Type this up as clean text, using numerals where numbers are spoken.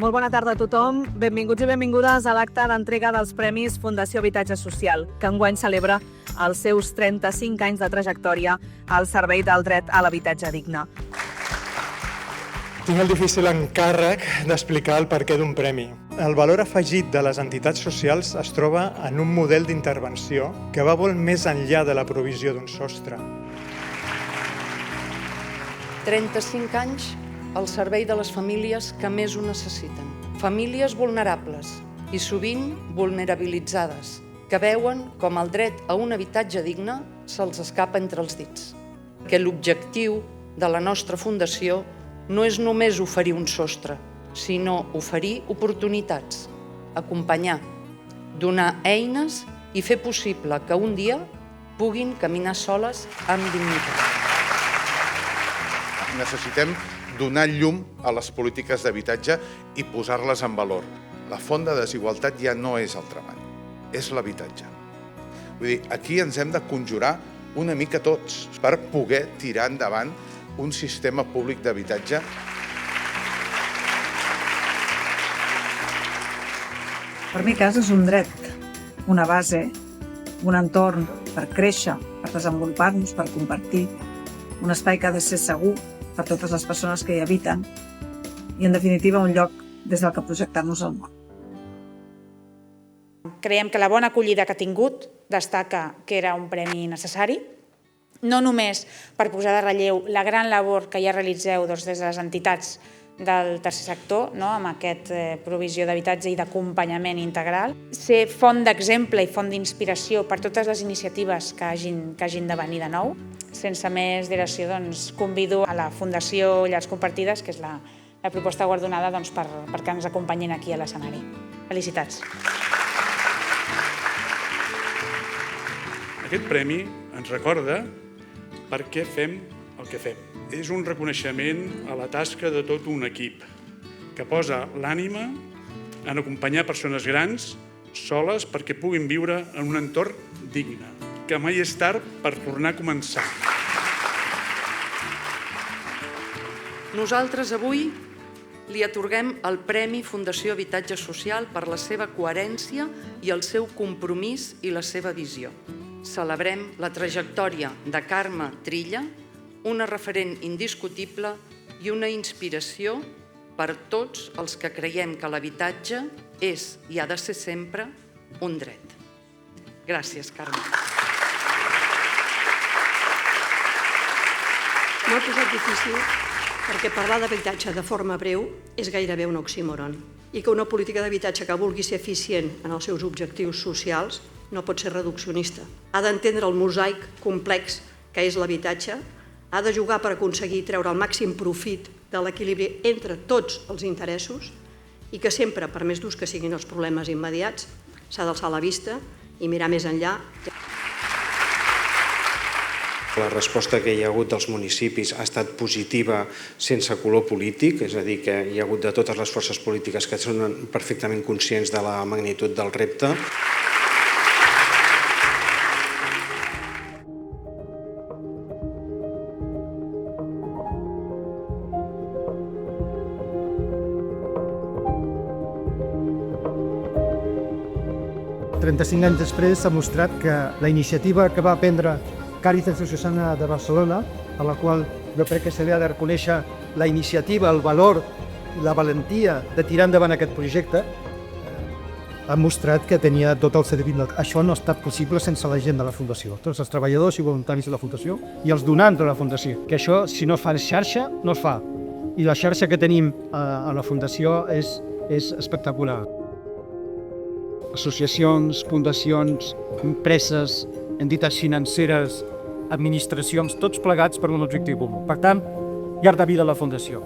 Molt bona tarda a tothom. Benvinguts i benvingudes a l'acte d'entrega dels Premis Fundació Habitatge Social, que enguany celebra els seus 35 anys de trajectòria al servei del dret a l'habitatge digne. Tinc el difícil encàrrec d'explicar el perquè d'un premi. El valor afegit de les entitats socials es troba en un model d'intervenció que va molt més enllà de la provisió d'un sostre. 35 anys al servei de les famílies que més ho necessiten. Famílies vulnerables i sovint vulnerabilitzades, que veuen com el dret a un habitatge digne se'ls escapa entre els dits. Que l'objectiu de la nostra fundació no és només oferir un sostre, sinó oferir oportunitats, acompanyar, donar eines i fer possible que un dia puguin caminar soles amb dignitat. Necessitem donar llum a les polítiques d'habitatge i posar-les en valor. La font de desigualtat ja no és el treball, és l'habitatge. Vull dir, aquí ens hem de conjurar una mica tots per poder tirar endavant un sistema públic d'habitatge. Per mi, casa és un dret, una base, un entorn per créixer, per desenvolupar-nos, per compartir, un espai que ha de ser segur per totes les persones que hi habiten i, en definitiva, un lloc des del que projectar-nos al món. Creiem que la bona acollida que ha tingut destaca que era un premi necessari, no només per posar de relleu la gran labor que ja realitzeu des de les entitats del tercer sector, amb aquesta provisió d'habitatge i d'acompanyament integral, ser font d'exemple i font d'inspiració per totes les iniciatives que hagin de venir de nou. Sense més dilació, convido a la Fundació Llars Compartides, que és la proposta guardonada, perquè ens acompanyin aquí a l'escenari. Felicitats. Aquest premi ens recorda per què fem el que fem. És un reconeixement a la tasca de tot un equip que posa l'ànima en acompanyar persones grans soles perquè puguin viure en un entorn digne, que mai és tard per tornar a començar. Nosaltres avui li atorguem el Premi Fundació Habitatge Social per la seva coherència i el seu compromís i la seva visió. Celebrem la trajectòria de Carme Trilla, una referent indiscutible i una inspiració per tots els que creiem que l'habitatge és i ha de ser sempre un dret. Gràcies, Carme. M'ho ha posat difícil perquè parlar d'habitatge de forma breu és gairebé un oxímoron i que una política d'habitatge que vulgui ser eficient en els seus objectius socials no pot ser reduccionista. Ha d'entendre el mosaic complex que és l'habitatge, ha de jugar per aconseguir treure el màxim profit de l'equilibri entre tots els interessos i que sempre, per més durs que siguin els problemes immediats, s'ha d'alçar la vista i mirar més enllà. La resposta que hi ha hagut dels municipis ha estat positiva sense color polític, és a dir, que hi ha hagut de totes les forces polítiques que són perfectament conscients de la magnitud del repte. «35 anys després s'ha mostrat que la iniciativa que va prendre Càritas Diocesana de Barcelona, a la qual jo crec que se li ha de reconèixer la iniciativa, el valor i la valentia de tirar endavant aquest projecte, ha mostrat que tenia tot el servit. Això no ha estat possible sense la gent de la Fundació, tots els treballadors i voluntaris de la Fundació i els donants de la Fundació, que això, si no fa xarxa, no es fa. I la xarxa que tenim a la Fundació és espectacular. Associacions, fundacions, empreses, entitats financeres, administracions, tots plegats per un objectiu comú. Per tant, llarga vida a la Fundació.